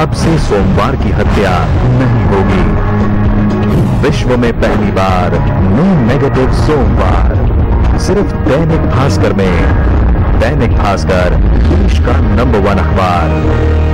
अब से सोमवार की हत्या नहीं होगी। विश्व में पहली बार नो नेगेटिव सोमवार, सिर्फ दैनिक भास्कर में। दैनिक भास्कर देश का नंबर 1 अखबार।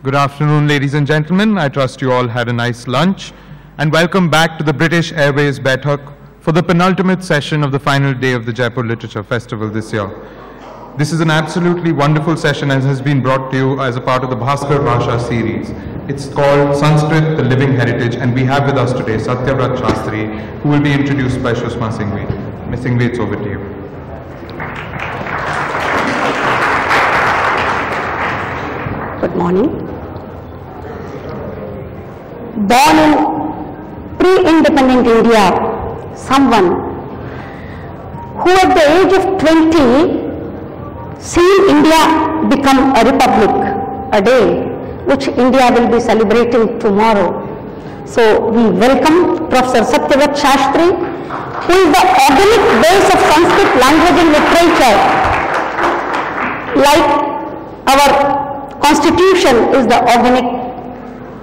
Good afternoon, ladies and gentlemen. I trust you all had a nice lunch, and welcome back to the British Airways Baithak for the penultimate session of the final day of the Jaipur Literature Festival this year. This is an absolutely wonderful session and has been brought to you as a part of the Bhaskar Bhasha series. It's called Sanskrit, the Living Heritage, and we have with us today Satyavrat Shastri, who will be introduced by Shushma Singhvi. Ms. Singhvi, it's over to you. Good morning. Born in pre-independent India, someone who at the age of 20 seen India become a republic, a day which India will be celebrating tomorrow. So we welcome Professor Satyavrat Shastri, who is the organic base of Sanskrit language and literature. Like our Constitution is the organic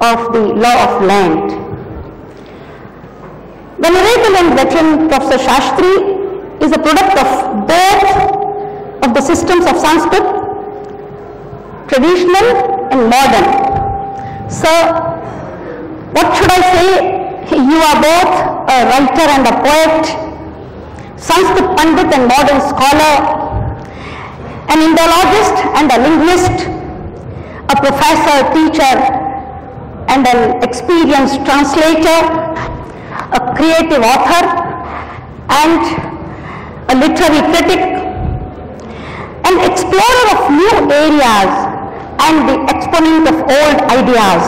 of the law of land. Venerable and veteran Professor Shastri is a product of both of the systems of Sanskrit, traditional and modern. So, what should I say? You are both a writer and a poet, Sanskrit Pandit and modern scholar, an Indologist and a linguist, a professor, teacher, and an experienced translator, a creative author, and a literary critic, an explorer of new areas and the exponent of old ideas,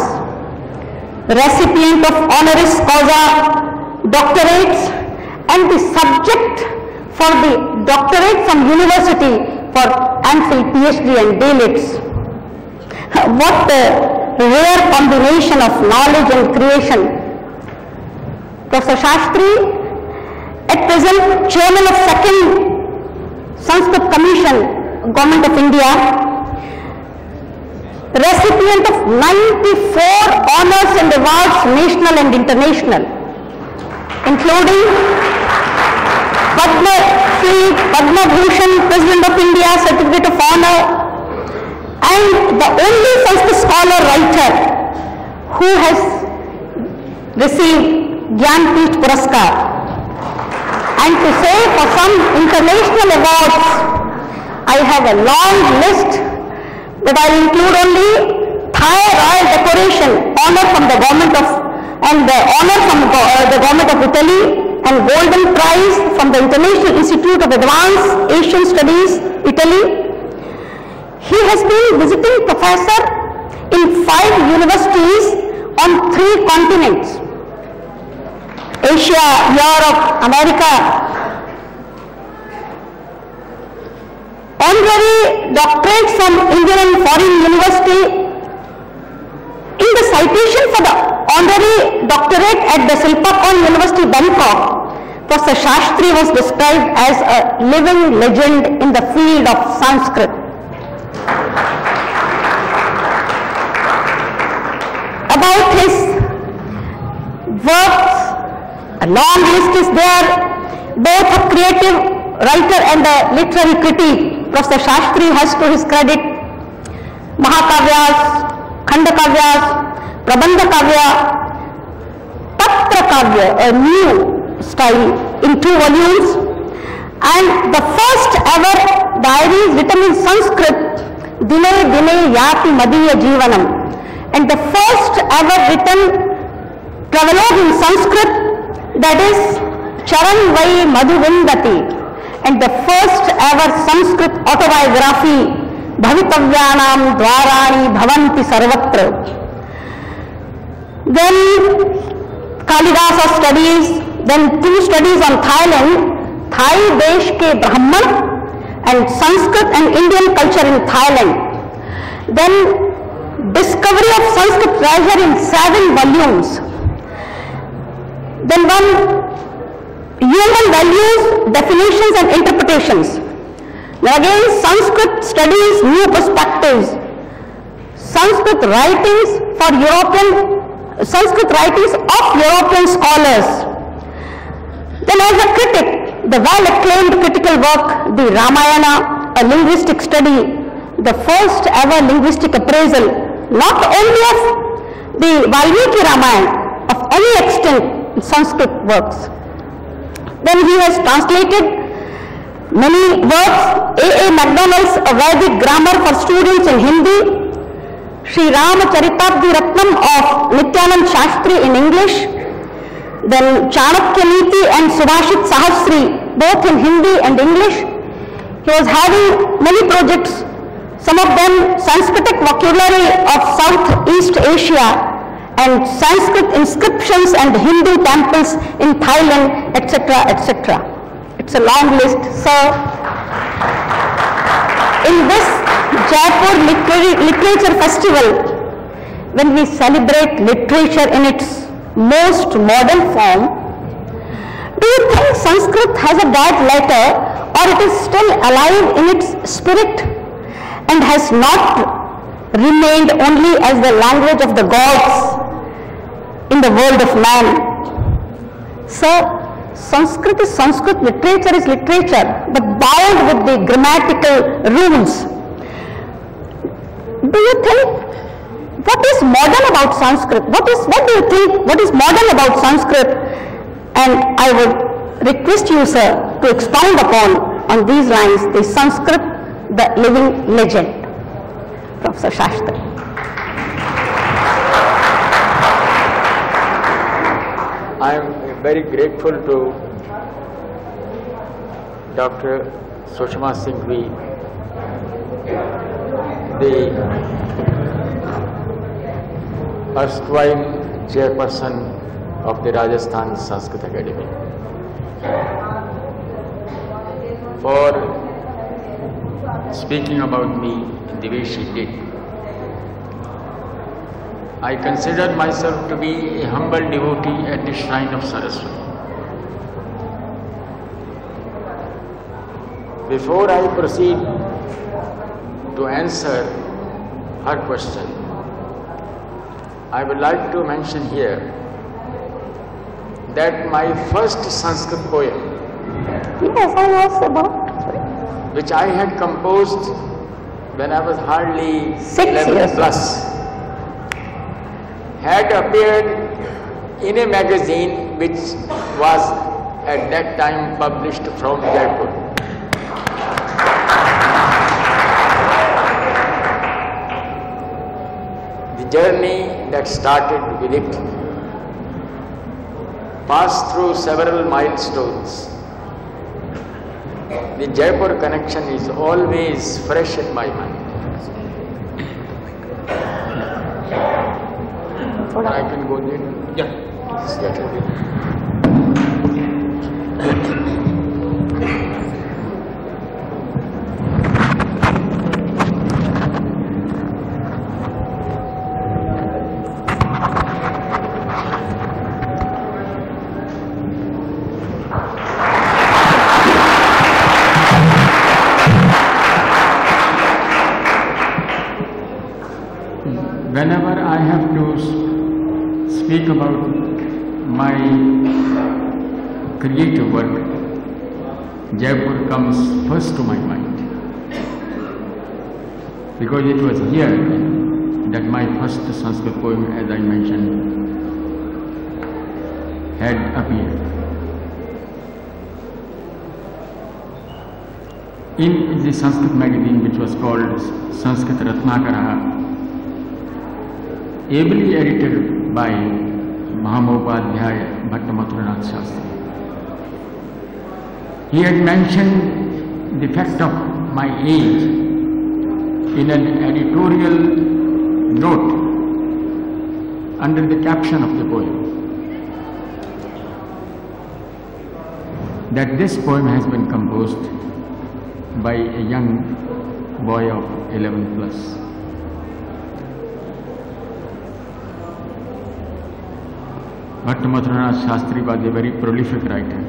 recipient of honoris causa doctorates and the subject for the doctorate from university for AMPhil, PhD and DLiTs. What a rare combination of knowledge and creation. Professor Shastri, at present chairman of 2nd Sanskrit Commission, Government of India, recipient of 94 honors and awards, national and international, including Padma Shri, Padma Bhushan, President of India, Certificate of Honor, and the only Sanskrit scholar writer who has received Jnanpith Puraskar. And to say for some international awards, I have a long list, but I will include only Thai Royal Decoration, honor from the government of, and the honor from the government of Italy, and Golden Prize from the International Institute of Advanced Asian Studies, Italy. He has been visiting professor in 5 universities on 3 continents: Asia, Europe, America. Honorary doctorate from Indian and Foreign University. In the citation for the honorary doctorate at the Silpakorn University, Bangkok, Professor Shastri was described as a living legend in the field of Sanskrit. About his works, a long list is there, both a creative writer and a literary critic. Professor Shastri has to his credit Mahakavyas, Khandakavyas, Prabandha Kavya, Patra Kavya, a new style in 2 volumes, and the first ever diary written in Sanskrit, Dine Dine Yati Madiya Jeevanam, and the first ever written travelogue in Sanskrit, that is Charan Vai Madhuvindati, and the first ever Sanskrit autobiography, Bhavitavyanam Dwarani Bhavanti Sarvatra. Then Kalidasa studies, then 2 studies on Thailand, Thai Desh ke Brahman, and Sanskrit and Indian culture in Thailand. Then discovery of Sanskrit treasure in 7 volumes. Then one human values, definitions and interpretations. Now again Sanskrit studies, new perspectives. Sanskrit writings for Sanskrit writings of European scholars. Then as a critic, the well-acclaimed critical work, the Ramayana, a linguistic study, the first ever linguistic appraisal, not only of the Valmiki Ramayana, of any extent in Sanskrit works. Then he has translated many works, A. MacDonald's A Vedic Grammar for Students in Hindi, Sri Ramacharitabdi Ratnam of Nityanand Shastri in English, then Chanakya Niti and Subhashit Sahasri, both in Hindi and English. He was having many projects, some of them Sanskritic vocabulary of Southeast Asia, and Sanskrit inscriptions and Hindu temples in Thailand, etc., etc. It's a long list, sir. In this Jaipur Literature Festival, when we celebrate literature in its most modern form, do you think Sanskrit has a dead letter, or it is still alive in its spirit and has not remained only as the language of the gods in the world of man? Sir, Sanskrit is Sanskrit, literature is literature, but bound with the grammatical rules. Do you think, what is modern about Sanskrit? What do you think, what is modern about Sanskrit? And I would request you, sir, to expound upon on these lines, the Sanskrit, the living legend. Professor Shastri. I am very grateful to Dr. Sushma Singhvi, the erstwhile chairperson of the Rajasthan Sanskrit Academy, for speaking about me in the way she did. I consider myself to be a humble devotee at the shrine of Saraswati. Before I proceed to answer her question, I would like to mention here that my first Sanskrit poem, yes, I know about, which I had composed when I was hardly 6 years plus, had appeared in a magazine which was at that time published from Jaipur. The journey that started with it passed through several milestones. The Jaipur connection is always fresh in my mind. I can go there? Yeah. Whenever I have to speak about my creative work, Jaipur comes first to my mind, because it was here that my first Sanskrit poem, as I mentioned, had appeared. In the Sanskrit magazine, which was called Sanskrit Ratnakara, ably edited by Mahamopadhyaya Bhattamathuranath Shastri. He had mentioned the fact of my age in an editorial note under the caption of the poem, that this poem has been composed by a young boy of 11 plus. Bhattamathuranath Shastri was a very prolific writer.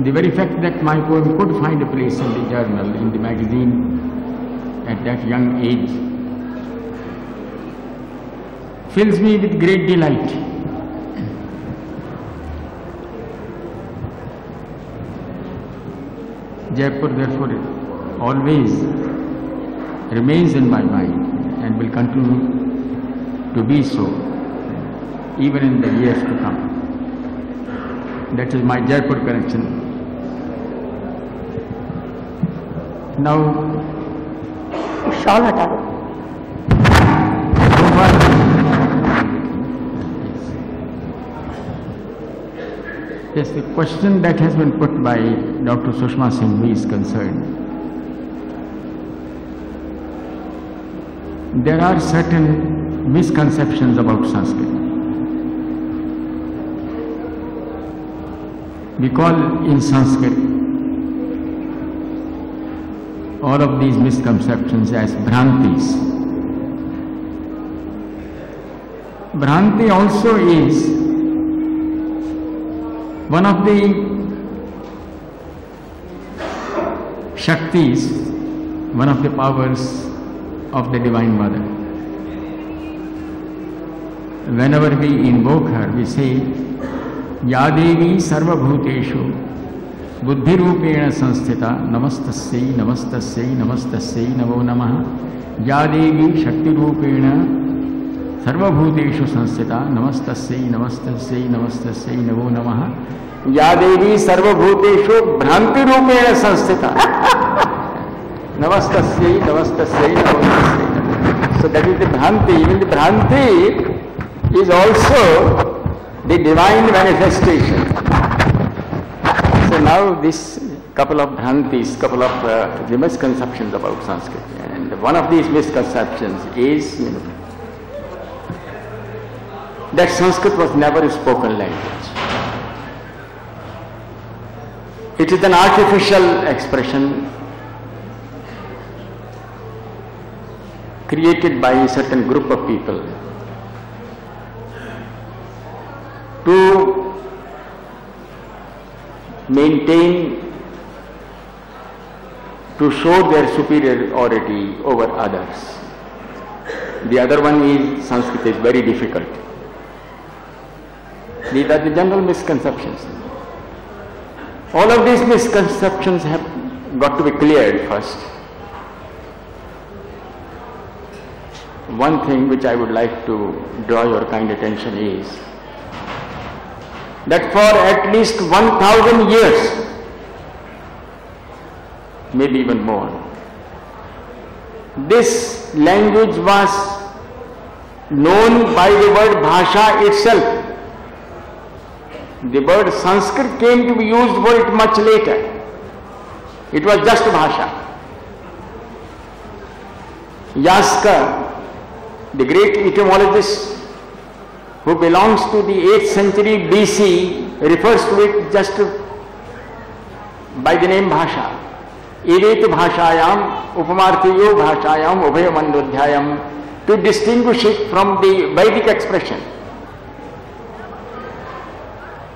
The very fact that my poem could find a place in the journal, in the magazine at that young age, fills me with great delight. Jaipur, therefore, always remains in my mind and will continue to be so even in the years to come. That is my Jaipur connection. Now, shawl hata do. Yes, the question that has been put by Dr. Sushma Singhvi is concerned. There are certain misconceptions about Sanskrit. We call in Sanskrit all of these misconceptions as Bhrantis. Bhranti also is one of the Shaktis, one of the powers of the Divine Mother. Whenever we invoke her, we say, Ya Devi Sarva Bhuteshu Buddhi Rupena Sanstita Namastassai Namastassai Namastassai Namo Namaha. Ya Devi Shakti Rupena Sarva Bhuteshu Sanstita Namastassai Namastassai Namastassai Namo Namaha. Ya Devi Sarva Bhuteshu Bhranti Rupena Sanstita Namastassai Namastassai Namo Namaha. So that is the Bhranti. Even the Bhranti is also the divine manifestation. So now this couple of Bhrantis, couple of the misconceptions about Sanskrit. And one of these misconceptions is, that Sanskrit was never a spoken language. It is an artificial expression created by a certain group of people to maintain, to show their superiority over others. The other one is Sanskrit is very difficult. These are the general misconceptions. All of these misconceptions have got to be cleared first. One thing which I would like to draw your kind attention is that for at least 1000 years, maybe even more, this language was known by the word Bhasha itself. The word Sanskrit came to be used for it much later. It was just Bhasha. Yaska, the great etymologist who belongs to the 8th century BC, refers to it just by the name Bhasha. Ivet Bhashayam, Upamarthiyo Bhashayam, Ubhayamandodhyayam, to distinguish it from the Vedic expression.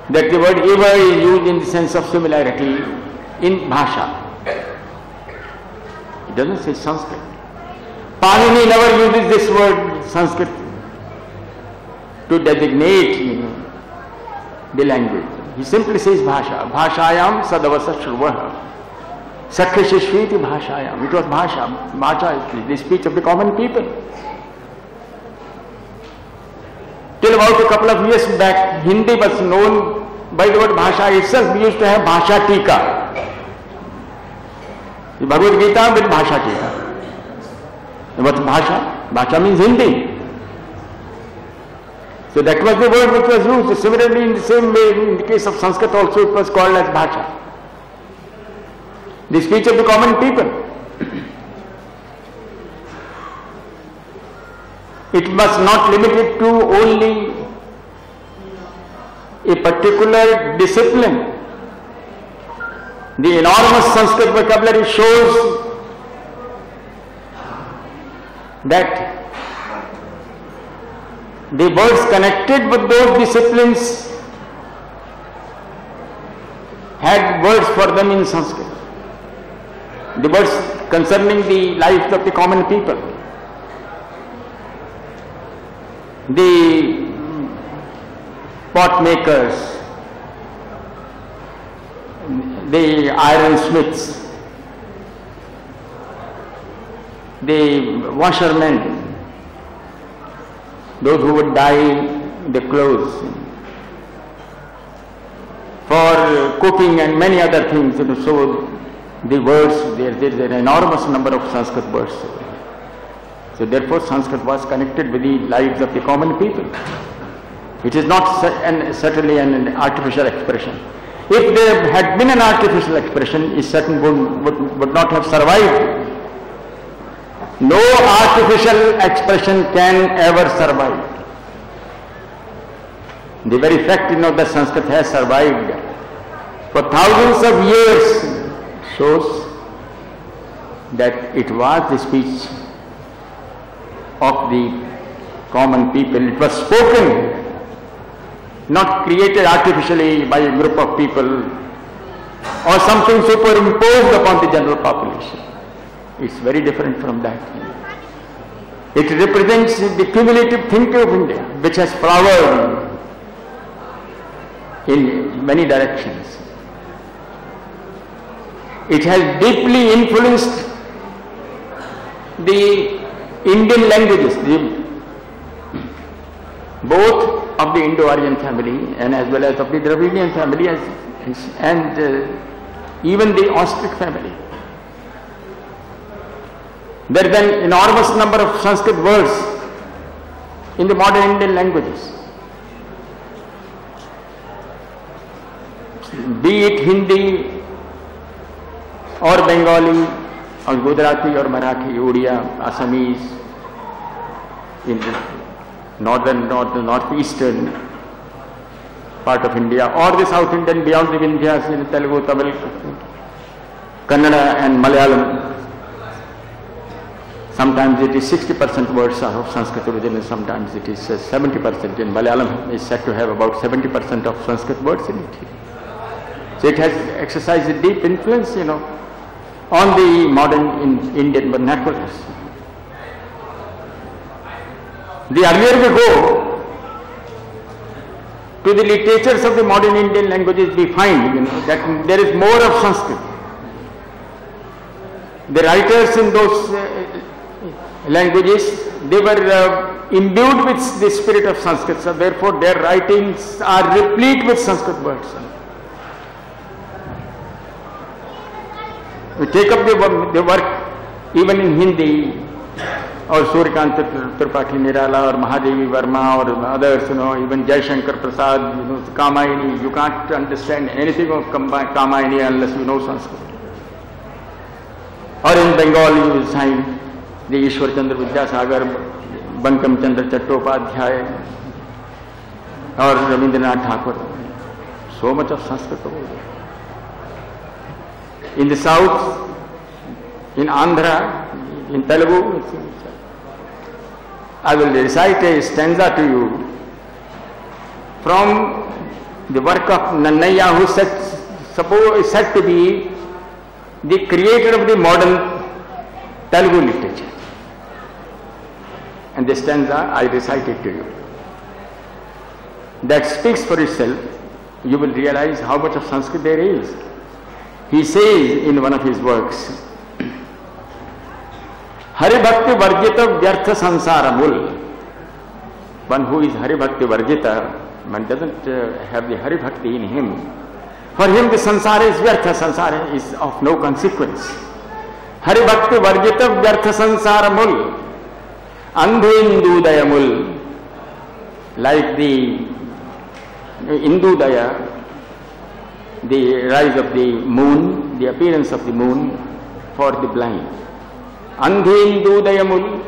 That the word eva is used in the sense of similarity in Bhasha. It doesn't say Sanskrit. Panini never uses this word Sanskrit to designate the language. He simply says Bhasha. Bhashayam sadavasa shruvaha. Sakya Shishviti Bhashayam. It was Bhasha, the speech of the common people. Till about a couple of years back, Hindi was known by the word Bhasha itself. We used to have Bhasha Tika. The Bhagavad Gita with Bhasha Tika. What's Bhasha? Bhasha means Hindi. So that was the word which was used. Similarly, in the same way, in the case of Sanskrit also, it was called as Bhasha. The speech of the common people. It was not limited to only a particular discipline. The enormous Sanskrit vocabulary shows that the words connected with those disciplines had words for them in Sanskrit. The words concerning the lives of the common people. The pot makers, the ironsmiths, the washermen, those who would dye the clothes, for cooking and many other things. So the words, there is an enormous number of Sanskrit words. So therefore Sanskrit was connected with the lives of the common people. It is not certainly an artificial expression. If there had been an artificial expression, it certainly would not have survived. No artificial expression can ever survive. The very fact that Sanskrit has survived for thousands of years shows that it was the speech of the common people. It was spoken, not created artificially by a group of people or something superimposed upon the general population. It's very different from that. It represents the cumulative thinking of India, which has flowered in many directions. It has deeply influenced the Indian languages, both of the Indo-Aryan family and as well as of the Dravidian family and even the Austric family. There is an enormous number of Sanskrit words in the modern Indian languages. Be it Hindi or Bengali or Gujarati or Marathi, Odia, Assamese, in the northeastern part of India, or the South Indian beyond the Vindhyas in Telugu, Tamil, Kannada and Malayalam. Sometimes it is 60% words are of Sanskrit origin and sometimes it is 70%. In Malayalam is said to have about 70% of Sanskrit words in it. So it has exercised a deep influence, on the modern Indian vernaculars. The earlier we go to the literatures of the modern Indian languages, we find that there is more of Sanskrit. The writers in those languages, they were imbued with the spirit of Sanskrit, so therefore their writings are replete with Sanskrit words. We take up the work even in Hindi, or Suryakant Tripathi Nirala, or Mahadevi Verma, or others, even Jaishankar Prasad, Kamayani. You can't understand anything of Kamayani unless you know Sanskrit. Or in Bengal you will find the Ishwar Chandra Vidyasagar, Bankam Chandra Chattopadhyay, or Rabindranath Thakur. So much of Sanskrit over there. In the south, in Andhra, in Telugu, I will recite a stanza to you from the work of Nannaya, who is said to be the creator of the modern Telugu literature. And the stanza, I recite it to you. That speaks for itself. You will realize how much of Sanskrit there is. He says in one of his works, Hari Bhakti Varjita Vyartha Sansara Mul. One who is Hari Bhakti Varjita, one doesn't have the Hari Bhakti in him. For him the sansara is vyartha, sansara is of no consequence. Hari Bhakti Varjita Vyartha Sansara Mul. Andhendudaya Mul. Like the Indudaya, the rise of the moon, the appearance of the moon for the blind. Andhendudaya Mul.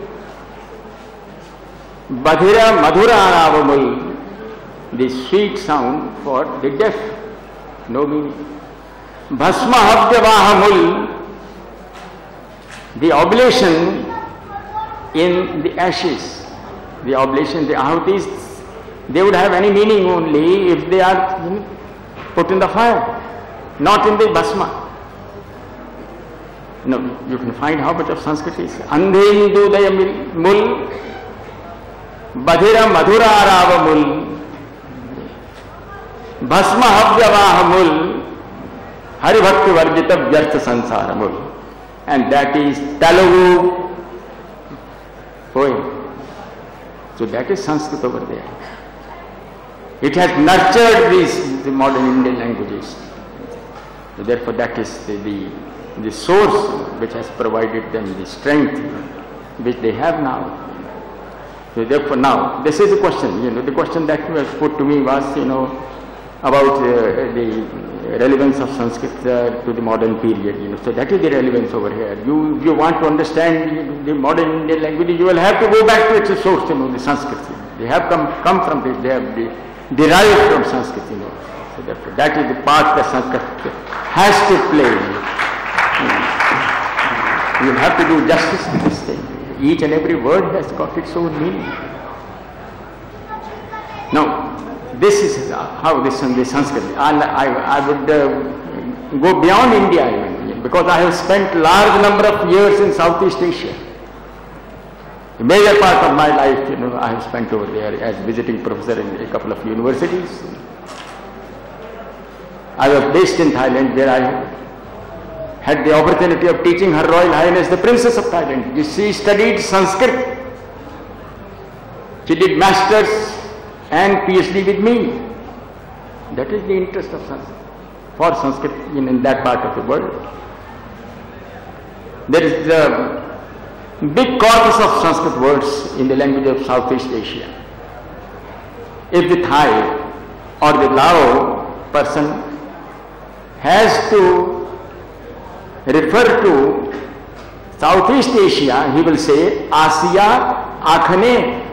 Badhira Madhura Aravamul, the sweet sound for the deaf, no meaning. Bhasma Habhyavahamul, the oblation in the ashes, the oblation, the ahutis, they would have any meaning only if they are put in the fire, not in the bhasma. No, you can find how much of Sanskrit is. Andhendudaya Mul, Badhira Madhura Aravamul, Bhasma Habhyavahamul, Hari Bhakti Varjita Vyartha Sansaramul. And that is Telugu poem. So that is Sanskrit over there. It has nurtured these the modern Indian languages. So therefore that is the source which has provided them the strength which they have now. So therefore now, this is the question, the question that was put to me was, about the relevance of Sanskrit to the modern period, So that is the relevance over here. If you want to understand the modern Indian language, you will have to go back to its source, the Sanskrit. They have come from this, they have derived from Sanskrit, So therefore that is the part that Sanskrit has to play. You have to do justice to this thing. Each and every word has got its own meaning. Now, this is how this Sanskrit, and I would go beyond India even, because I have spent large number of years in Southeast Asia. A major part of my life, I have spent over there as visiting professor in a couple of universities. I was based in Thailand, where I had the opportunity of teaching Her Royal Highness the Princess of Thailand. She studied Sanskrit. She did masters and PhD with me. That is the interest of Sanskrit, for Sanskrit in that part of the world. There is a big corpus of Sanskrit words in the language of Southeast Asia. If the Thai or the Lao person has to refer to Southeast Asia, he will say Asia Akhane.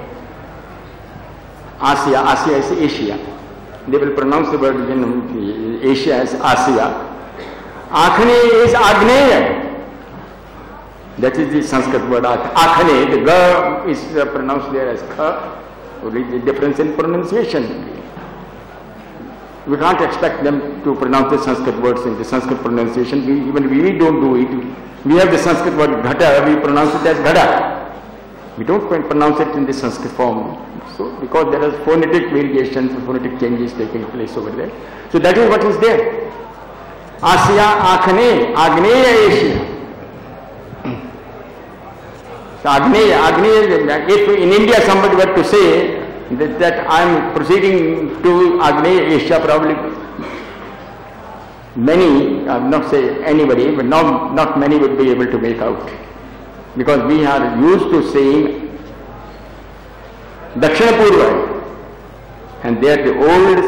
Asia is Asia. They will pronounce the word Asia as Asia. Akhane is Agneya. That is the Sanskrit word Akhane. The G is pronounced there as Kha. Only the difference in pronunciation. We can't expect them to pronounce the Sanskrit words in the Sanskrit pronunciation. Even we don't do it. We have the Sanskrit word Ghata, we pronounce it as Ghada. We don't pronounce it in the Sanskrit form. So, because there are phonetic variations, phonetic changes taking place over there. So that is what is there. Asia, Akhane, Agneya Asia. So Agneya, if in India somebody were to say that I am proceeding to Agneya Asia, probably many, not say anybody, but not many would be able to make out. Because we are used to saying Dakshina Purva, and there the old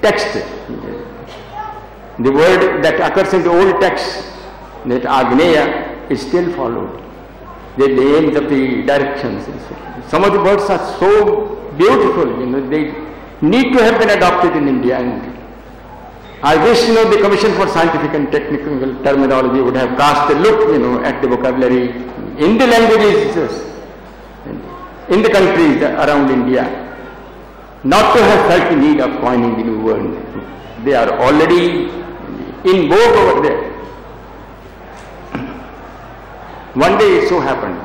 text, the word that occurs in the old text, that Agneya, is still followed. The names of the directions. Some of the words are so beautiful, they need to have been adopted in India. And I wish, the Commission for Scientific and Technical Terminology would have cast a look, at the vocabulary in the languages in the countries around India, not to have felt the need of coining the new word. They are already in vogue over there. One day it so happened,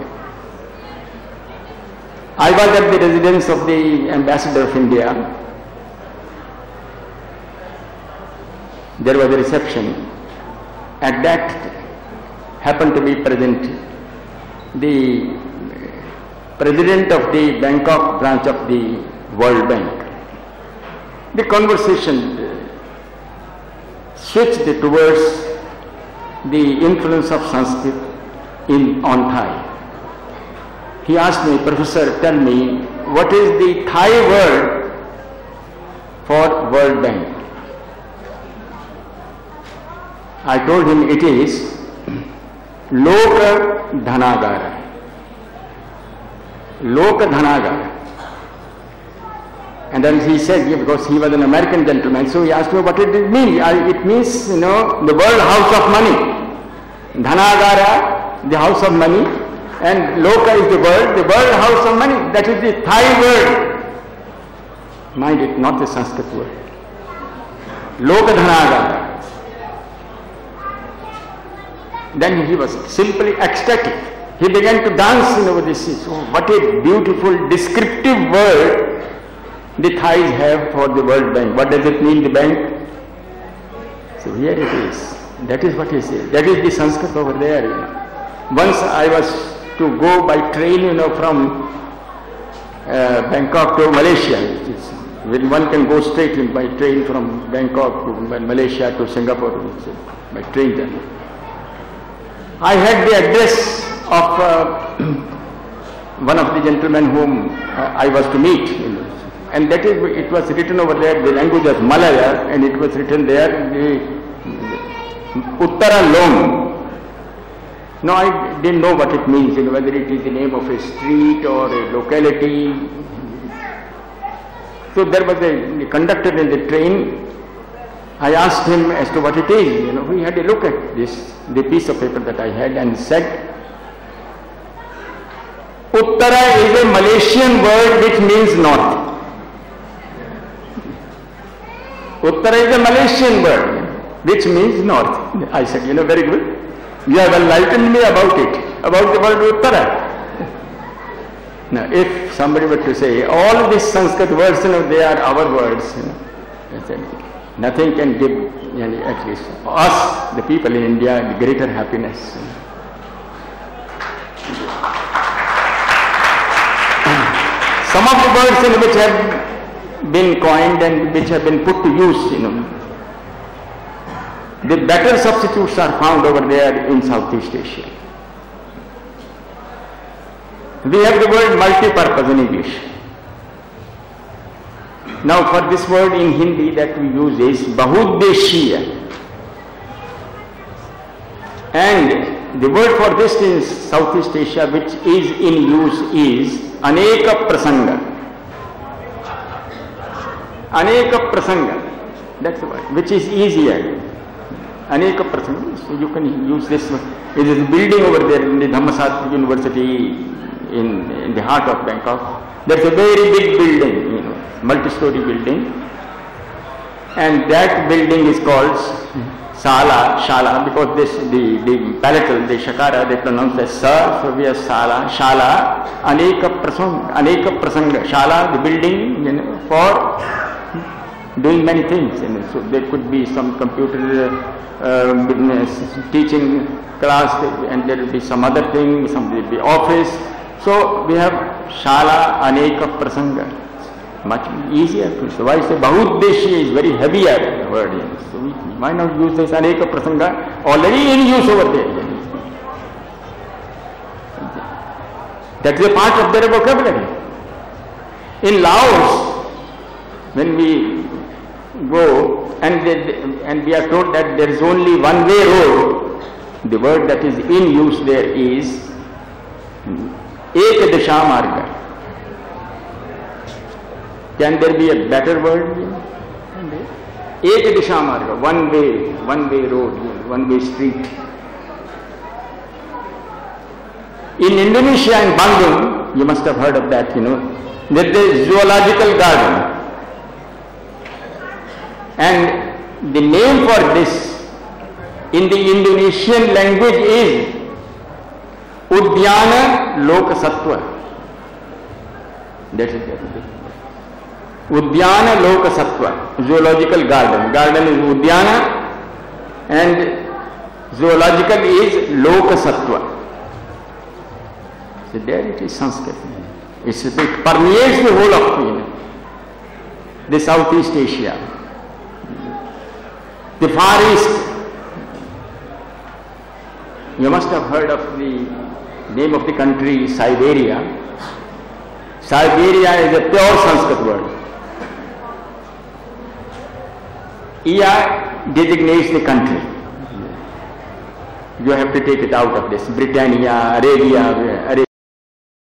I was at the residence of the Ambassador of India. There was a reception, at that happened to be present the president of the Bangkok branch of the World Bank. The conversation switched towards the influence of Sanskrit on Thai. He asked me, "Professor, tell me, what is the Thai word for World Bank?" I told him it is Lok Dhanagara. Lok Dhanagara. And then he said, because he was an American gentleman, so he asked me what it means. It means, the world house of money. Dhanagara, the house of money, and Loka is the world house of money. That is the Thai word. Mind it, not the Sanskrit word. Loka Dhanagara. Then he was simply ecstatic. He began to dance over this. So what a beautiful descriptive word the Thais have for the World Bank. What does it mean, the bank? So here it is. That is what he said. That is the Sanskrit over there. Once I was to go by train, from Bangkok to Malaysia. When one can go straight in by train from Bangkok to Malaysia to Singapore, by train journey. I had the address of one of the gentlemen whom I was to meet, and that is, it was written over there, the language of Malaya, and it was written there, the Uttara Lom. Now I didn't know what it means, whether it is the name of a street or a locality. So there was a conductor in the train. I asked him as to what it is. He had a look at the piece of paper that I had, and said, Uttara is a Malaysian word which means north. Uttara is a Malaysian word which means north. I said, very good. You have enlightened me about it, about the word Uttara. Now, if somebody were to say, all these Sanskrit words, they are our words, I said, nothing can give, at least us, the people in India, greater happiness. Some of the words which have been coined and which have been put to use, the better substitutes are found over there in Southeast Asia. We have the word multi-purpose in English. Now for this word in Hindi that we use is Bahuddeshiya. And the word for this in Southeast Asia which is in use is Aneka Prasanga. Aneka Prasanga. That's the word, which is easier. Aneka Prasanga. So you can use this one. It is a building over there in the Dhammasat University in the heart of Bangkok. That's a very big building, multi-story building. And that building is called Shala, because the palatal, the Shakara, they pronounce as Sa, so we have Shala, Aneka Prasanga. Shala, the building, for doing many things. So there could be some computer teaching class, and there will be some other thing, some will be office. So we have Shala Aneka Prasanga. Much easier to use. Why say Bahuddeshiya is very heavier word. So why not use this Aneka Prasanga already in use over there? That is a part of their vocabulary. In Laos, when we go and we are told that there is only one-way road, the word that is in use there is Ek Disha Marga. Can there be a better word? Ek Disha Marga, one-way road, one-way street. In Indonesia, in Bandung, you must have heard of that, there is a zoological garden. And the name for this in the Indonesian language is Udyana Lokasattva. That is it. Udyana Lokasattva, zoological garden. Garden is Udyana, and Zoological is Loka Sattva. So there it is Sanskrit. It permeates the whole of the Southeast Asia, the Far East. You must have heard of the name of the country, Siberia. Siberia is a pure Sanskrit word. ER designates the country. You have to take it out of this. Britannia, Arabia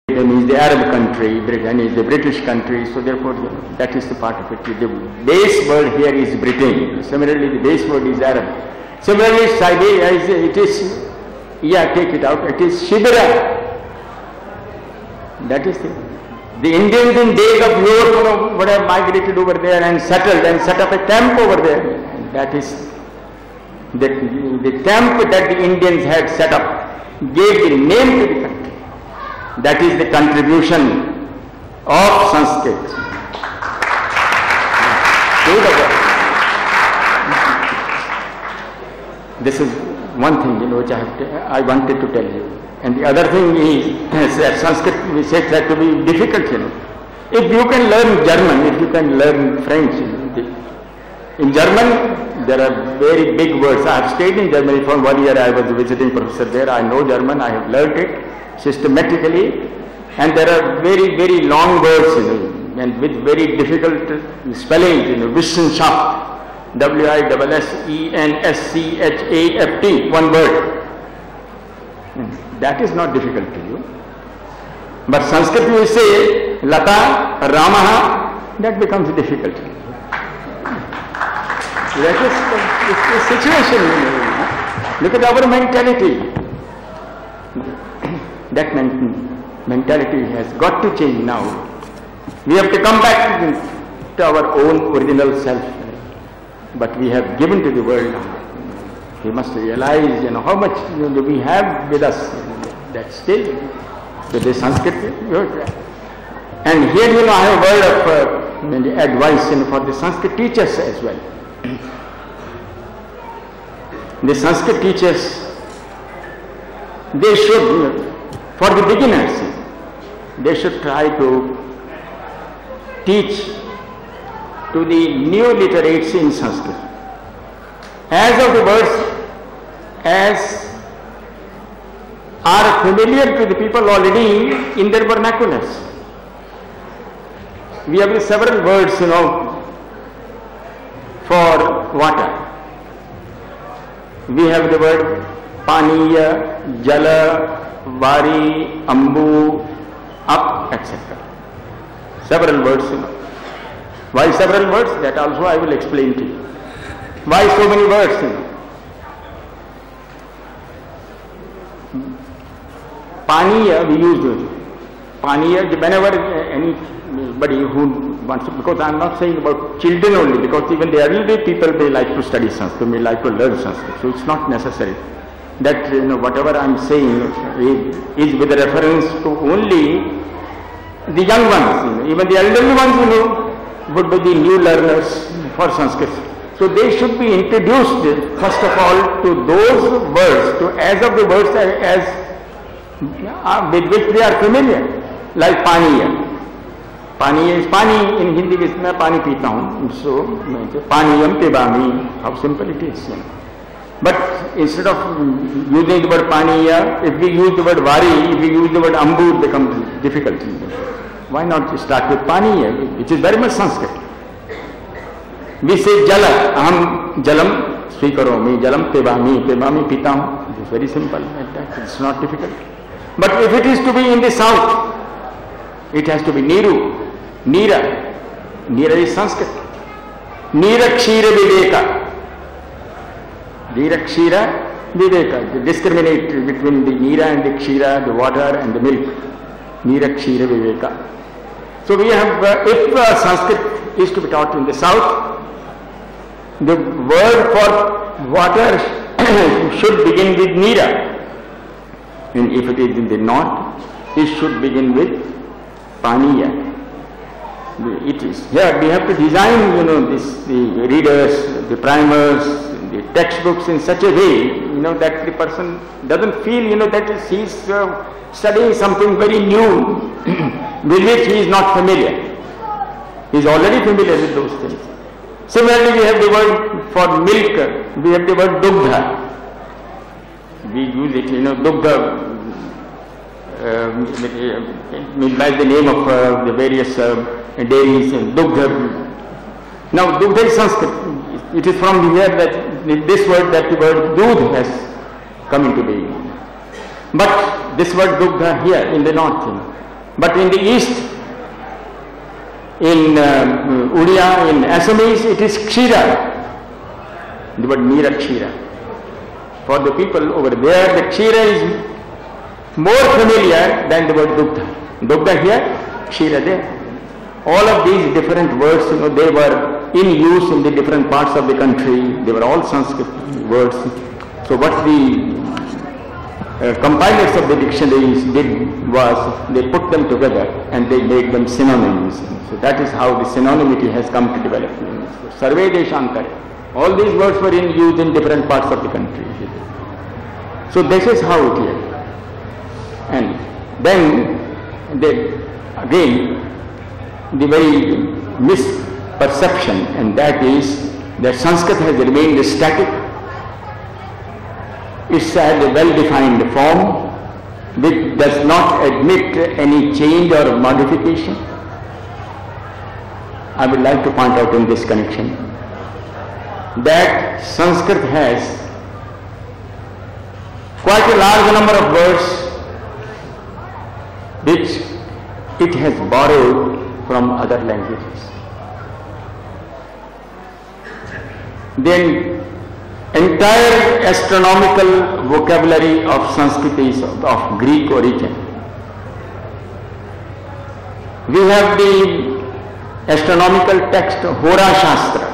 means the Arab country, Britain is the British country, so therefore that is the part of it. The base word here is Britain. Similarly, the base word is Arab. Similarly, Siberia take it out, it is Shibira. That is the Indians in days of yore would have migrated over there and settled and set up a camp over there. And that is the camp that the Indians had set up gave the name to the country. That is the contribution of Sanskrit to the world. This is one thing which I wanted to tell you. And the other thing is that Sanskrit we say that to be difficult. If you can learn German, if you can learn French, in German there are very big words. I have stayed in Germany for 1 year. I was a visiting professor there. I know German. I have learned it systematically, and there are very, very long words and with very difficult spelling. Wissenschaft, Wissenschaft, one word. That is not difficult to you. But Sanskrit you say Lata, Ramaha, that becomes difficult. That is the situation. Look at our mentality. That mentality has got to change now. We have to come back to our own original self. But we have given to the world now. We must realize, how much we have with us. That still, with the Sanskrit. And here, I have a word of advice for the Sanskrit teachers as well. The Sanskrit teachers, they should, for the beginners, they should try to teach to the new literates in Sanskrit as of the words as are familiar to the people already in their vernaculars. We have several words, for water. We have the word Paniya, Jala, Vari, Ambu, Up, etc. Several words, Why several words? That also I will explain to you. Why so many words? Paniya, we use Paniya whenever anybody who wants to, because I am not saying about children only, because even the elderly people may like to study Sanskrit, may like to learn Sanskrit, so it's not necessary that whatever I am saying is with reference to only the young ones. Even the elderly ones would be the new learners for Sanskrit. So they should be introduced first of all to those words, as of the words as with which they are familiar, like Paniya. Paniya is Pani in Hindi, which मैं पानी पीता हूँ. So Paniyam Pibami, how simple it is. But instead of using the word Paniya, if we use the word Vari, if we use the word Ambu, it becomes difficult. Why not start with Paniya, which is very much Sanskrit. We say Jala, Aham Jalam Swikaromi, Jalam Pibami, Pibami pita hu. It is very simple. It's not difficult. But if it is to be in the south, it has to be Niru, Nira. Nira is Sanskrit. Nirakshira Viveka. Nirakshira Viveka. To discriminate between the Nira and the Kshira, the water and the milk. Nirakshira Viveka. So we have, if Sanskrit is to be taught in the south, the word for water should begin with Nira. And if it is in the north, it should begin with Paniya. It is here we have to design, the readers, the primers, the textbooks in such a way, that the person doesn't feel, that he's studying something very new with which he is not familiar. He is already familiar with those things. Similarly, we have the word for milk, we have the word dugdha. We use it, dugdha by the name of the various dairies, dugdha. Now, dugdha is Sanskrit. It is from here that this word, that the word dudh has come into being. But this word dugdha here in the north, but in the east, in Udiya, in Assamese, it is kshira. The word mira kshira. For the people over there, the kshira is more familiar than the word dugdha. Dugdha here, kshira there. All of these different words, they were in use in the different parts of the country. They were all Sanskrit words. So what the compilers of the dictionaries did was they put them together and they made them synonyms. So that is how the synonymity has come to develop. So, Sarve Deshantare. All these words were in use in different parts of the country. So this is how it is. And then again, the very misperception, and that is that Sanskrit has remained static. It's had a well-defined form which does not admit any change or modification. I would like to point out in this connection that Sanskrit has quite a large number of words which it has borrowed from other languages. Then entire astronomical vocabulary of Sanskrit is of Greek origin. We have the astronomical text Hora Shastra.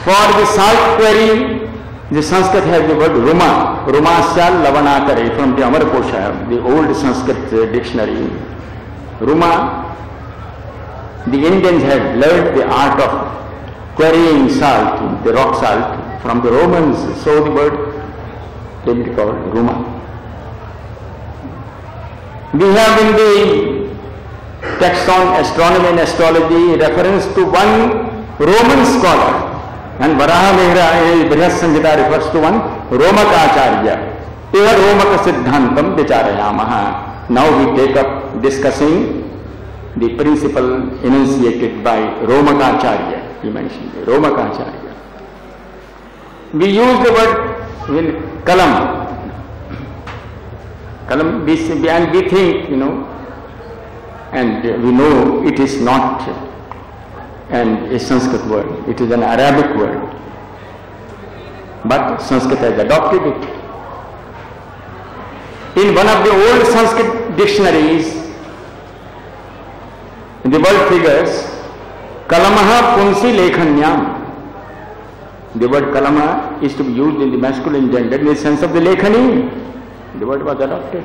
For the salt query, the Sanskrit has the word Ruma, Rumasya Lavanakare, from the Amarkosha, the old Sanskrit dictionary. Ruma, the Indians had learned the art of querying salt, the rock salt, from the Romans, so the word came to be called Ruma. We have in the text on astronomy and astrology reference to one Roman scholar, and Varaha Mehra Brihad Samhita refers to one Romakacharya. Eva Romaka Siddhantam Vicharayamaha. Now we take up discussing the principle enunciated by Romakacharya. He mentioned Romakacharya. We use the word kalam. Kalam, and we think, and we know it is not a Sanskrit word, it is an Arabic word. But Sanskrit has adopted it. In one of the old Sanskrit dictionaries, the word figures kalamaha punsi lekhanyam. The word kalama is to be used in the masculine gender in the sense of the lekhani. The word was adopted.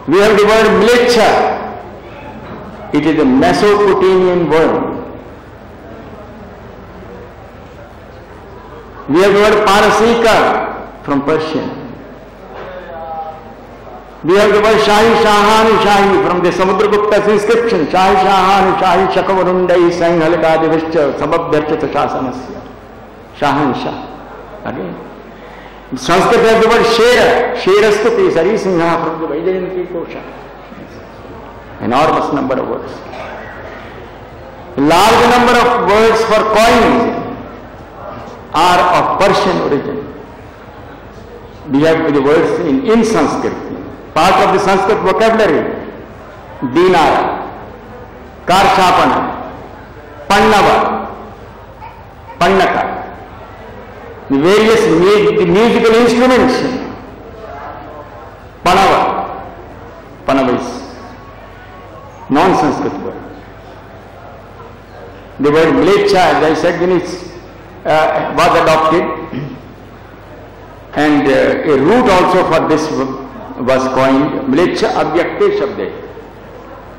We have the word mlecha. It is a Mesopotamian word. We have the word Parasika from Persian. We have the word Shahi Shahani Shahi from the Samudragupta's inscription. Shahi Shahani Shahi Shakavarundai Sanghalakadivischa Sababdharchata Shasanasya. Shahan Shah. Again. Sanskrit has the word Shera. Sherastuti Sari Singha from the Vaijayanti Kosha. Enormous number of words. A large number of words for coins are of Persian origin. We have the words in Sanskrit. Part of the Sanskrit vocabulary. Dinar, Karshapana, Pannava, Pannaka. The various musical instruments. Panava. Panava is non-Sanskrit word. The word mlecha, as I said, when it was adopted, and a root also for this was coined, mlecha avyakte shabde,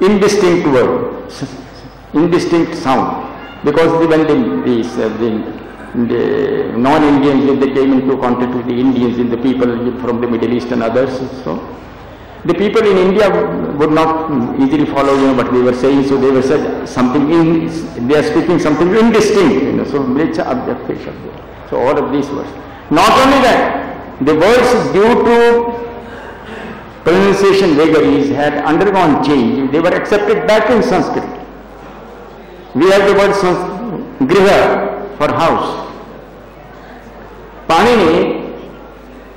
indistinct word, indistinct sound. Because when the non-Indians, when they came into contact with the Indians and the people from the Middle East and others, so the people in India would not easily follow, what they were saying, so they were said something they are speaking something indistinct, so so all of these words. Not only that, the words due to pronunciation vagaries had undergone change. They were accepted back in Sanskrit. We have the word griha for house. Panini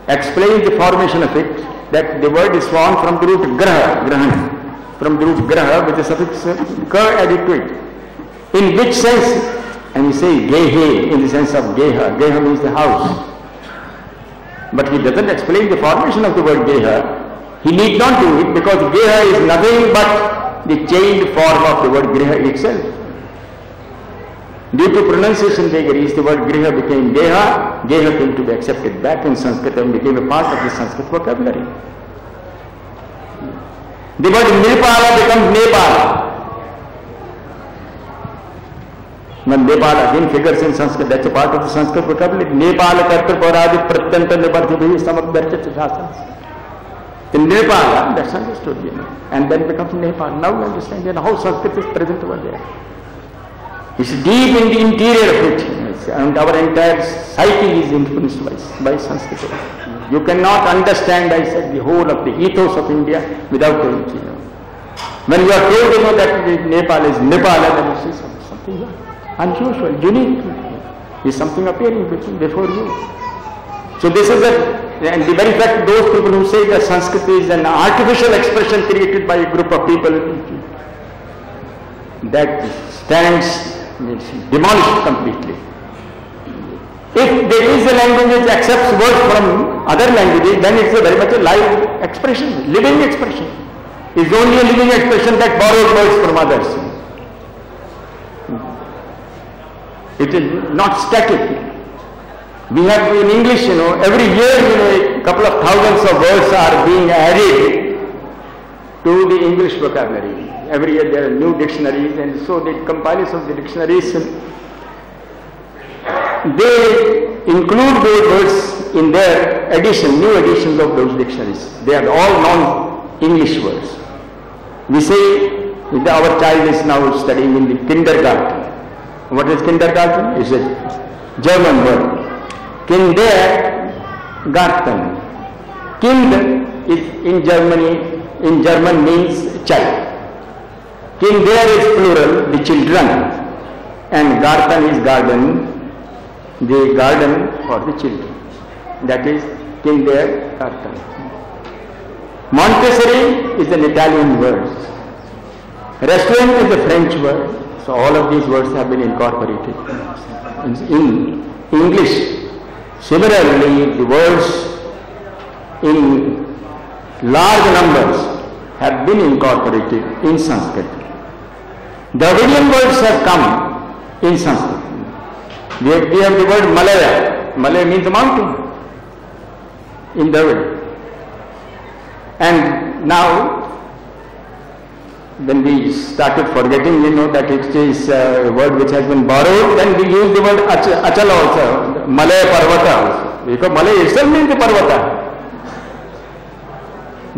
explained the formation of it, that the word is formed from the root graha, grahan, from the root graha with the suffix ka added to it. In which sense? And we say gehe in the sense of geha. Geha means the house. But he doesn't explain the formation of the word geha. He need not do it because geha is nothing but the changed form of the word griha itself. Due to pronunciation vagaries, the word griha became geha. Geha came to be accepted back in Sanskrit and became a part of the Sanskrit vocabulary. The word Nepala becomes Nepal. When Nepal again figures in Sanskrit, that's a part of the Sanskrit vocabulary. Nepal kartar paradi pratyanta nibarthibi samabdarcha shasans. In Nepal, that's understood, and then becomes Nepal. Now you understand how Sanskrit is present over there. It's deep in the interior of it, and our entire psyche is influenced by Sanskrit. You cannot understand, I said, the whole of the ethos of India without it. When you are told that Nepal is Nepal, then you see something unusual, unique, is something appearing before you. So this is and the very fact, those people who say that Sanskrit is an artificial expression created by a group of people, that stands demolished completely. If there is a language which accepts words from other languages, then it's a very much a live expression, living expression. It's only a living expression that borrows words from others. It is not static. We have in English, every year, a couple of thousands of words are being added to the English vocabulary. Every year there are new dictionaries, and so the compilers of the dictionaries, they include those words in their edition, new editions of those dictionaries. They are all non-English words. We say our child is now studying in the kindergarten. What is kindergarten? It's a German word. Kindergarten. Kind is in German means child. Kinder is plural, the children, and garten is garden, the garden for the children. That is kindergarten. Montessori is an Italian word. Restaurant is a French word. So all of these words have been incorporated in English. Similarly, the words in large numbers have been incorporated in Sanskrit. Dravidian words have come in Sanskrit. We have the word Malaya. Malaya means mountain in Dravid. And now, when we started forgetting, that it is a word which has been borrowed, then we use the word Achala also, Malaya Parvata also. Because Malaya itself means the Parvata.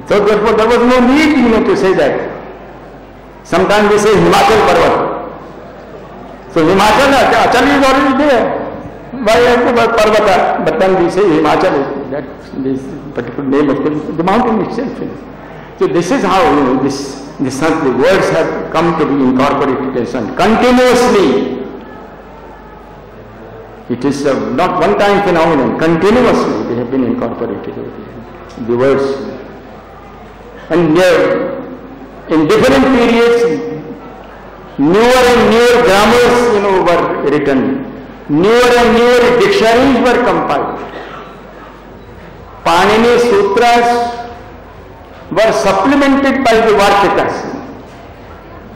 So therefore there was no need, to say that. Sometimes we say Himachal Parvat. So Himachal, Achal is already there. Why have the word Parvata? But then we say Himachal, that is particular name of the mountain itself. So this is how, the words have come to be incorporated continuously. It is not one-time phenomenon. Continuously they have been incorporated, the words. And in different periods, newer and newer grammars, were written. Newer and newer dictionaries were compiled. Panini Sutras were supplemented by the Vartikas.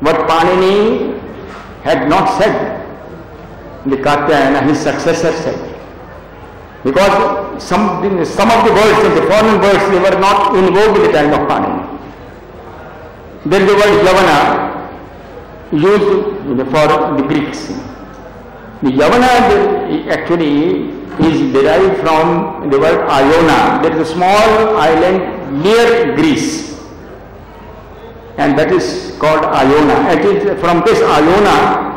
What Panini had not said, the Katyayana, his successor, said. Because some of the words, the foreign words, they were not in vogue at the time of Panini. Then the word Yavana, used for the Greeks. The Yavana actually is derived from the word Iona. There is a small island near Greece, and that is called Iona. And from this Iona,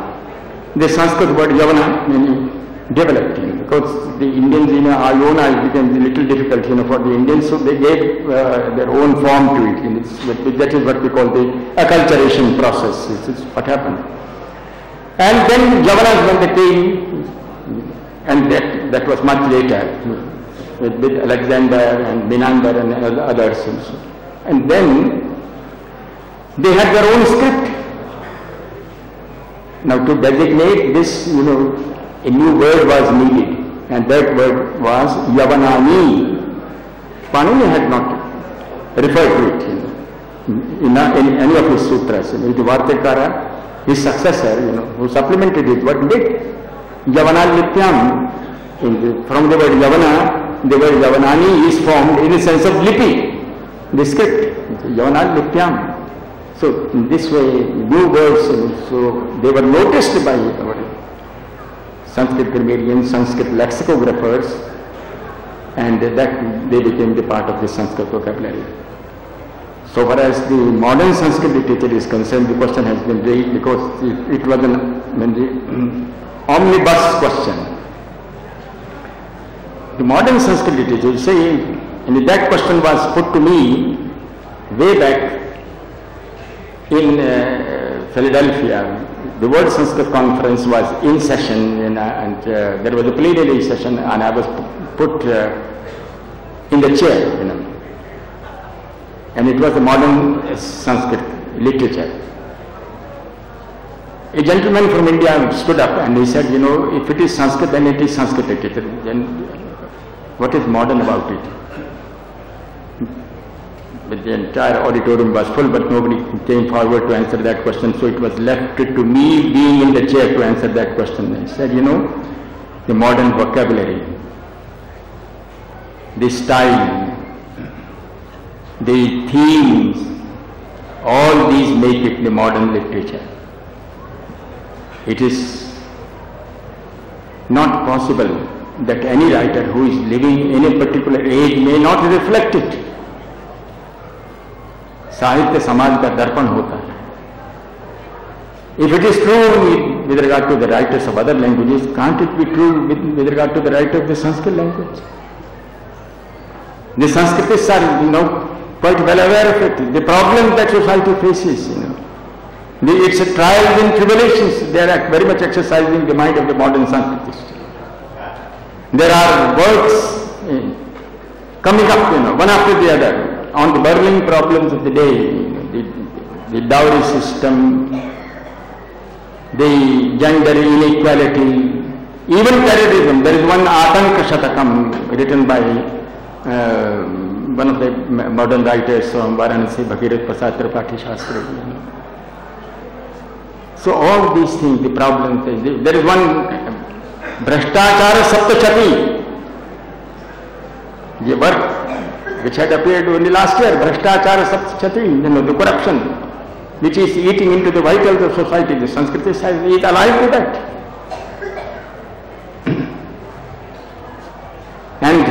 the Sanskrit word Yavana developed, because the Indians in Iona became a little difficult, for the Indians, so they gave their own form to it. That is what we call the acculturation process. This is what happened. And then Yavanas, when they came, and that was much later, with Alexander and Menander and others also. And then they had their own script. Now to designate this, a new word was needed, and that word was Yavanani. Panini had not referred to it in any of his sutras. Vartakara, his successor, who supplemented it, what did? Yavana Lityam. From the word Yavana, the word Yavanani is formed in the sense of lipi, the script. Yavana Lityam. So in this way, new words, so they were noticed by our Sanskrit grammarians, Sanskrit lexicographers, and that they became the part of the Sanskrit vocabulary. So far as the modern Sanskrit literature is concerned, the question has been raised because it was an omnibus question. The modern Sanskrit literature, say, and that question was put to me way back in Philadelphia. The World Sanskrit Conference was in session, and there was a plenary session, and I was put in the chair, and it was the modern Sanskrit literature. A gentleman from India stood up and he said, if it is Sanskrit, then it is Sanskrit literature. Then what is modern about it? But the entire auditorium was full, but nobody came forward to answer that question, so it was left to me being in the chair to answer that question. I said, the modern vocabulary, the style, the themes, all these make it the modern literature. It is not possible that any writer who is living in a particular age may not reflect it. साहित्य समाज का दर्पण होता है. If it is true with regard to the writers of other languages, can't it be true with regard to the writer of the Sanskrit language? The Sanskritists are, quite well aware of it. The problem that society faces, its trials and tribulations, they are very much exercising the mind of the modern Sanskritists. There are works coming up, one after the other, on the burning problems of the day, the dowry system, the gender inequality, even terrorism. There is one Atanka Shatakam written by one of the modern writers from Varanasi, Bhagirat Prasad Tripathi Shastri. So all these things, the problems, there is one Bhrashtachara Saptachati, the work which had appeared only last year, Bhrashtachara Saptachati, the corruption, which is eating into the vitals of society. The Sanskritists is alive to that. And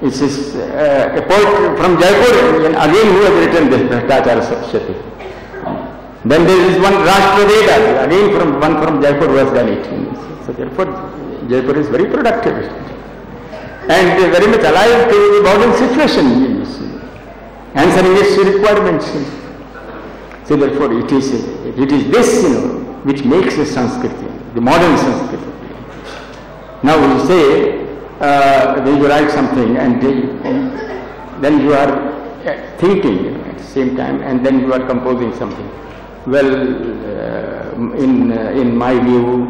it is a poet from Jaipur, again, who has written this Bhrashtachara Saptachati. Then there is one Rashtra again one from Jaipur who has done it. So therefore, Jaipur is very productive and very much alive to the modern situation, answering its requirements. So therefore, it is this, which makes the Sanskrit, the modern Sanskrit. Now we say, when you write something and then you are thinking at the same time, and then you are composing something. Well, in my view,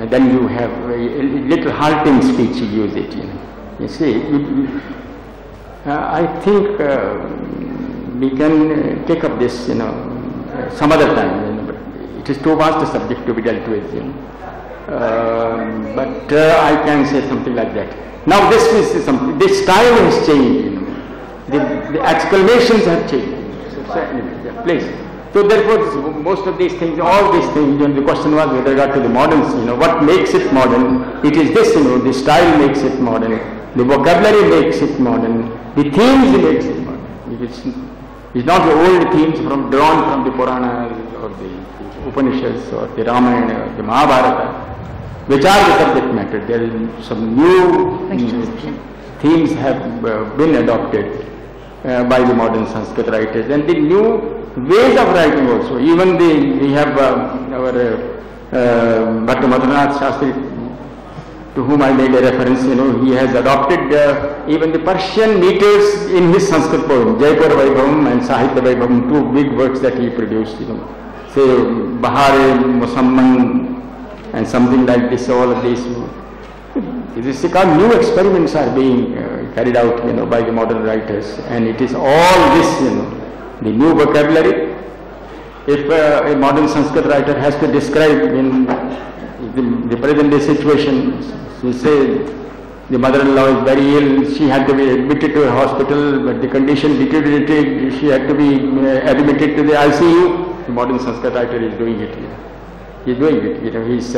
then you have a little halting speech, you use it. You see, I think we can take up this, some other time. But it is too vast a subject to be dealt with. But I can say something like that. Now this is something. The style has changed. The exclamations have changed. So, please. So therefore, most of these things, all these things, the question was with regard to the moderns, what makes it modern? It is this, the style makes it modern, the vocabulary makes it modern, the themes makes it modern. It's not the old themes drawn from the Puranas or the Upanishads or the Ramayana or the Mahabharata, which are the subject matter. There is some new themes have been adopted by the modern Sanskrit writers, and the new ways of writing also. Even we have our Bhatta Madhuranath Shastri, to whom I made a reference, he has adopted even the Persian meters in his Sanskrit poem, Jaipur Vaibhavam and Sahitya Vaibhavam, two big works that he produced, say Bahare, Musamman and something like this, all of these. This is called new experiments are being carried out, by the modern writers, and it is all this, the new vocabulary. If a modern Sanskrit writer has to describe in the present day situation, so say the mother-in-law is very ill, she had to be admitted to a hospital, but the condition deteriorated, she had to be admitted to the ICU, the modern Sanskrit writer is doing it. He is doing it, he is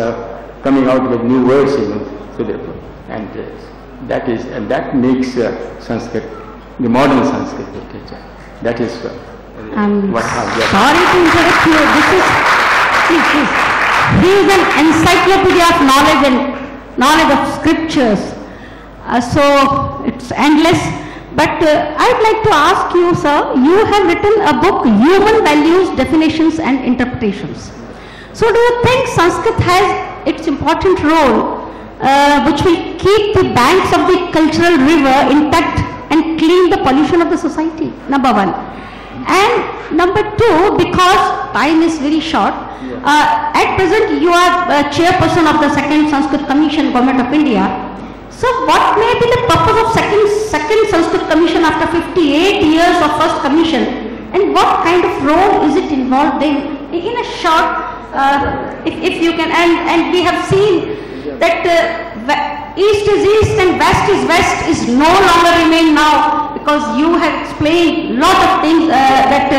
coming out with new words even, so therefore, and that makes Sanskrit, the modern Sanskrit literature. That is what sorry to interrupt you. This is, please. He is an encyclopedia of knowledge of scriptures. So it's endless. But I'd like to ask you, sir, you have written a book, Human Values, Definitions and Interpretations. So do you think Sanskrit has its important role, which will keep the banks of the cultural river intact and clean the pollution of the society? Number one. And number two, because time is very short, at present you are chairperson of the second Sanskrit Commission, Government of India. So what may be the purpose of second Sanskrit Commission after 58 years of first commission, and what kind of role is it involved in a short, if you can, and we have seen that east is east and west is no longer remain now, because you have explained lot of things that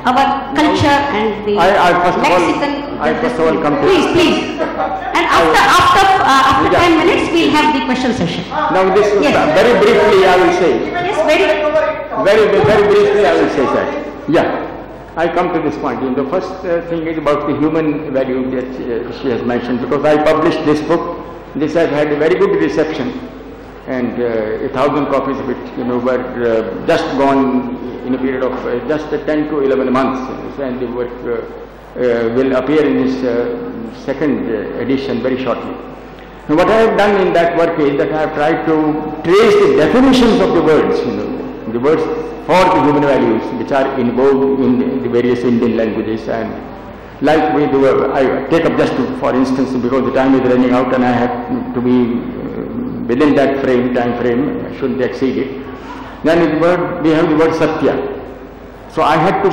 our culture and the Mexican. I first of all come to please. And after 10 minutes we'll have the question session. Now this very briefly I will say. Yes, very briefly I will say that. Yeah. I come to this point. The first thing is about the human value that she has mentioned, because I published this book. This has had a very good reception, and 1,000 copies of it, were just gone in a period of just 10 to 11 months, and the work will appear in its second edition very shortly. Now, what I have done in that work is that I have tried to trace the definitions of the words, the words for the human values which are in vogue in the various Indian languages, and like we do, I take up just for instance, because the time is running out and I have to be within that time frame, I shouldn't exceed it. Then we have the word Satya. So I had to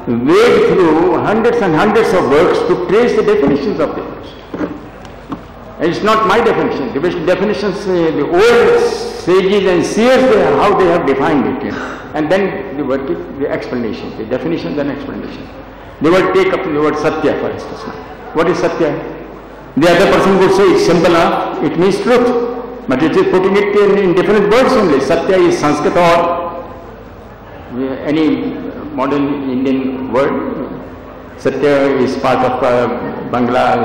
wade through hundreds and hundreds of works to trace the definitions of the words. And it's not my definition. The best definitions, the old sages and seers, how they have defined it. And then the word, the explanation, the definitions and explanation. They will take up the word Satya, for instance. What is Satya? The other person would say it's simple enough, it means truth. But it is putting it in different words only. Satya is Sanskrit or any modern Indian word. Satya is part of Bangla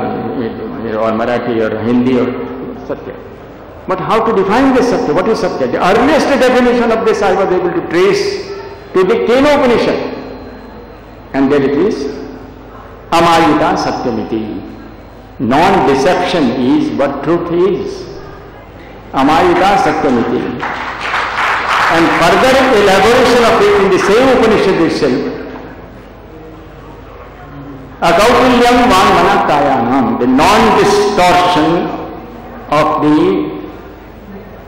or Marathi or Hindi or Satya. But how to define this Satya? What is Satya? The earliest definition of this I was able to trace to the Kena Upanishad. And there it is, Amayita Satyamiti. Non-deception is what truth is. Amayita Satyamiti. And further elaboration of it in the same Upanishad itself, Akautulyam Vanmanatayanam, the non-distortion of the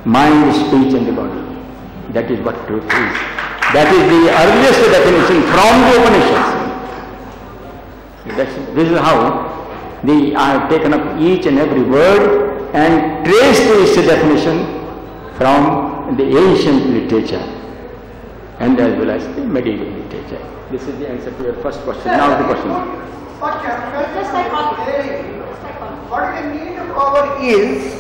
mind, speech and the body. That is what truth is. That is the earliest definition from the Upanishads. This is how I have taken up each and every word and traced its definition from the ancient literature and as well as the medieval literature. This is the answer to your first question. Now the question. What the need of our is,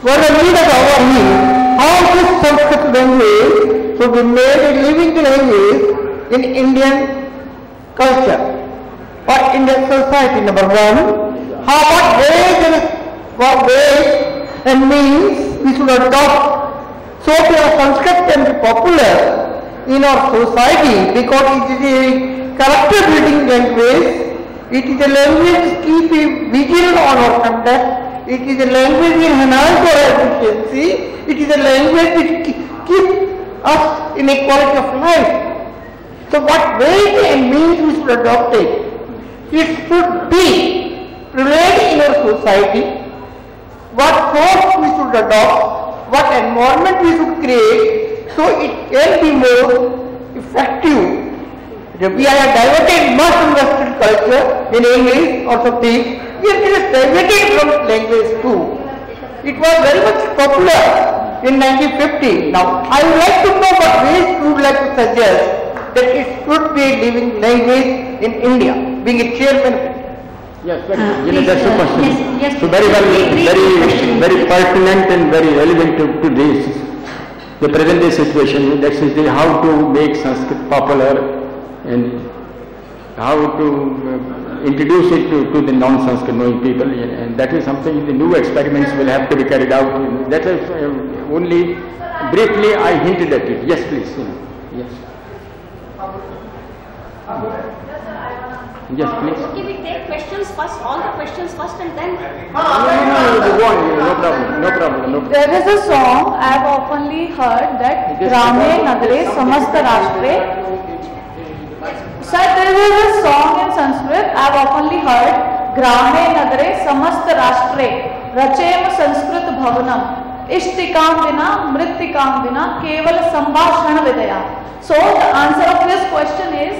what the need of our is, how this Sanskrit language should be made a living language in Indian culture or Indian society, number one. What ways and means we should adopt so that Sanskrit can be popular in our society, because it is a character building language. It is a language to keep a vigil on our conduct. It is a language to enhance our efficiency. It is a language which keeps us in a quality of life. So what ways and means we should adopt it? It should be prevalent in our society. What course we should adopt, what environment we should create, so it can be more effective. We are a diverted, much invested culture in English or something. It is diverted from language too. It was very much popular in 1950. Now, I would like to know what ways you would like to suggest that it should be a living language in India, being a chairman. Yes, that's the question. Yes, so very very pertinent and very relevant to this, the present day situation. That is how to make Sanskrit popular and how to introduce it to the non-Sanskrit knowing people, and that is something the new experiments will have to be carried out. That is only briefly I hinted at it. Yes, please. Yes. Yes, please. Okay, we take questions first, all the questions first, and then. No problem. There is a song I have oftenly heard that Grame Nagare Samasta Rashtre. Sir, there is a song in Sanskrit I have oftenly heard, Grame Nagare Samasta Rashtre Rachem Sanskrit Bhavanam Ishtikam Vina Mrittikam Vina Keval Sambhashana Vidaya. So the answer of this question is,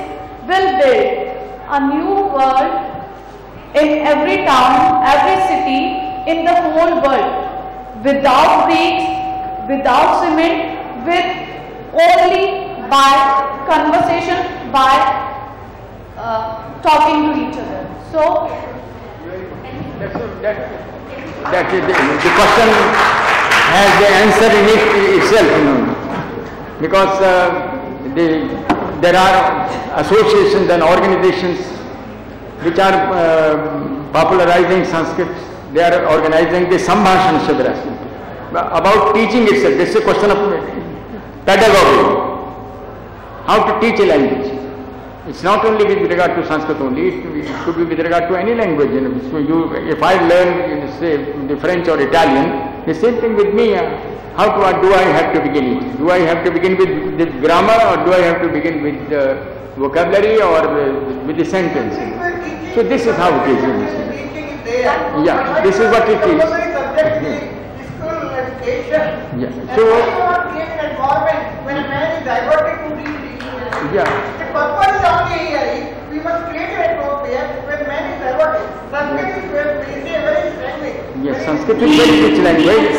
will build a new world in every town, every city, in the whole world, without bricks, without cement, with only by conversation, by talking to each other. So, that is the question has the answer in it itself, because there are associations and organizations which are popularizing Sanskrit. They are organizing the Sambhashana Shibras about teaching itself. This is a question of pedagogy, how to teach a language. It's not only with regard to Sanskrit only, it could be with regard to any language. So if I learn, say, the French or Italian, the same thing with me. Do I have to begin it? Do I have to begin with the grammar, or do I have to begin with the vocabulary, or with the sentence? So this is how it is. Yeah, this is what it is. Yeah. So when a man is diverted to read, yeah. The purpose of the here is we must create an atmosphere when man is diverted. Sanskrit is a very language. Yes, Sanskrit is very rich language.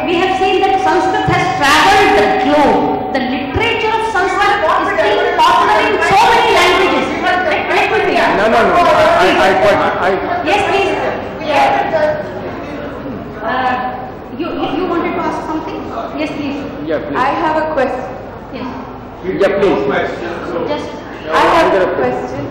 We have seen that Sanskrit has travelled the globe. The literature of Sanskrit is being popular in so many languages. Let me see. No. Yes, please. You wanted to ask something? Yes, please. Yeah, please. I have a question. Yes. Yeah, please. Just. I have a question.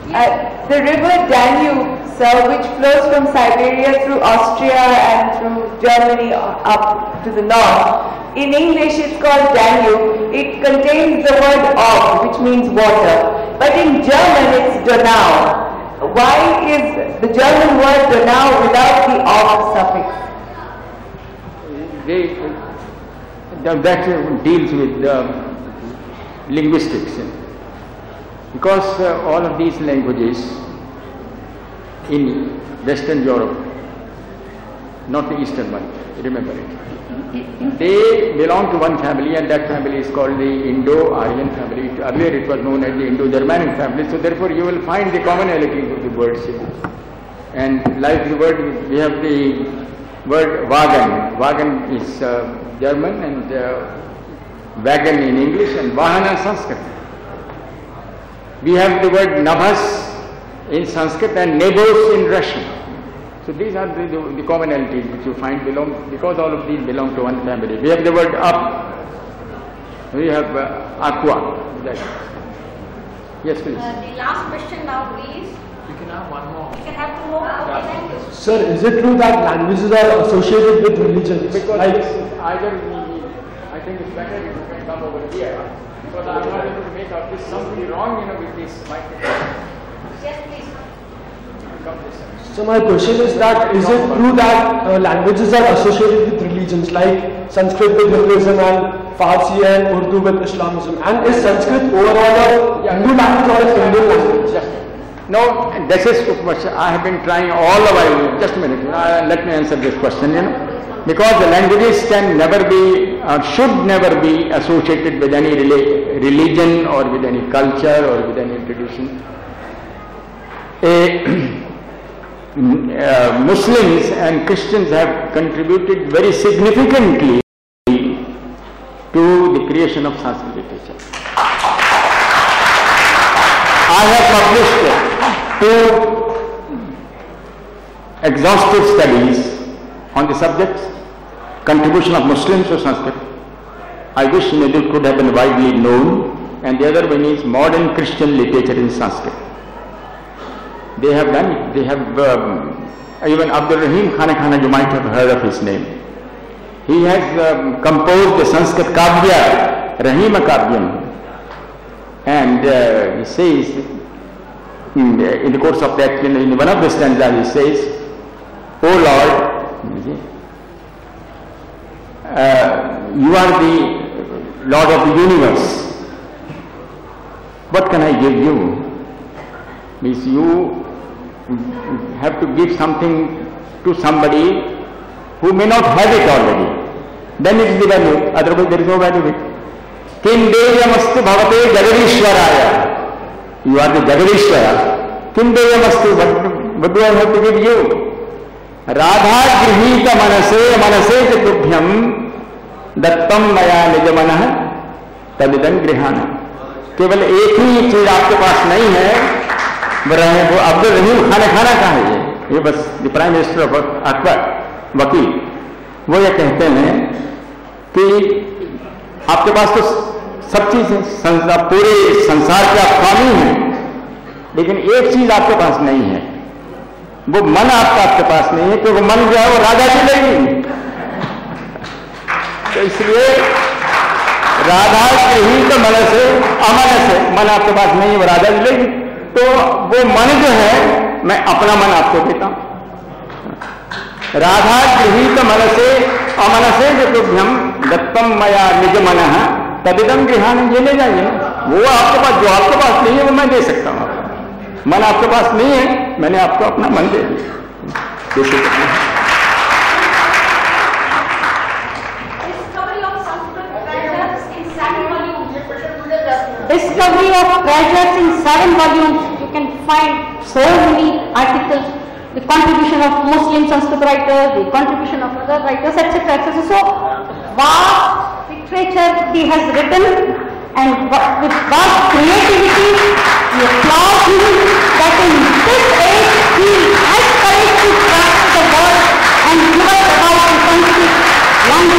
The river Danube, sir, which flows from Siberia through Austria and through Germany up to the north. In English it's called Danube. It contains the word "ob," which means water. But in German it's Donau. Why is the German word Donau without the "ob" suffix? That deals with linguistics. Because all of these languages in Western Europe, not the Eastern one, remember it, they belong to one family, and that family is called the Indo-Aryan family. Earlier it was known as the Indo-Germanic family, so therefore you will find the commonality of the words. And like the word, we have the word Wagen. Wagen is German, and wagon in English, and Vahana Sanskrit. We have the word nabhas in Sanskrit and nebos in Russian. So these are the commonalities which you find belong, because all of these belong to one family. We have the word up, we have aqua. Yes, please. The last question now, please. You can have one more. You can have two more. Okay, thank you. Sir, is it true that languages are associated with religions? Because Like, this is either I think it's better if you can come over here, because I'm not able to make out this something wrong, with this microphone. Yes, please. Come this side. so my question is that is it true that languages are associated with religions like Sanskrit with Hinduism and Farsi and Urdu with Islamism? And is Sanskrit overall a Hindu language or a Indian language? No, this is what I have been trying all the while. Just a minute, let me answer this question, Because the languages can never be, or should never be associated with any religion or with any culture or with any tradition. Muslims and Christians have contributed very significantly to the creation of Sanskrit literature. I have published 2 exhaustive studies on the subjects, contribution of Muslims to Sanskrit. I wish it could have been widely known, and the other one is modern Christian literature in Sanskrit. They have done it. They have, even Abdul Rahim Khana, you might have heard of his name. He has composed the Sanskrit Kavya, Rahima Kavyam. And he says, in the course of that, in one of the stanzas, he says, "O Lord, you are the Lord of the universe. What can I give you?" Means you have to give something to somebody who may not have it already. Then it is the value, otherwise there is no value to it. Kim Devyamastu Bhavate Jagadishwaraya. You are the Jagadishwara. Kim Devyamastu, what do I have to give you? Radha Grihita Manase Tubhyam Dattam Maya Nijamanah Tadidan Grihana. केवल एक ही चीज आपके पास नहीं है, वो अब्दुल रहीम खाना का है ये बस the prime minister of Akbar वकील, वो ये कहते हैं कि आपके पास तो सब चीज है, पूरे संसार के आप स्वामी हैं, लेकिन एक चीज आपके पास नहीं है, वो मन आपके पास नहीं है, क्योंकि वो मन जो है वो राजा की लेगी। तो इसलिए राधा गृहीत मन से अमन से, मन आपके पास नहीं है, वो राजा की लेगी। तो वो मन जो है, मैं अपना मन आपको देता हूं। राधा गृहीत मन से अमन से जो तुभ्यम दत्तम मया निज मन तदिदम गृहान, ये ले जाइए ना, वो आपके पास, जो आपके पास नहीं है वो मैं दे सकता हूं। मन आपके पास नहीं है, मैंने आपको अपना मन दे दिया। Discovery of treasures in 7 volumes. You can find so many articles, the contribution of Muslim Sanskrit writers, the contribution of other writers, etc. etc. So, vast literature he has written, and with vast creativity, we applaud him that in this age he has courage to travel the world and give us about the Sanskrit language.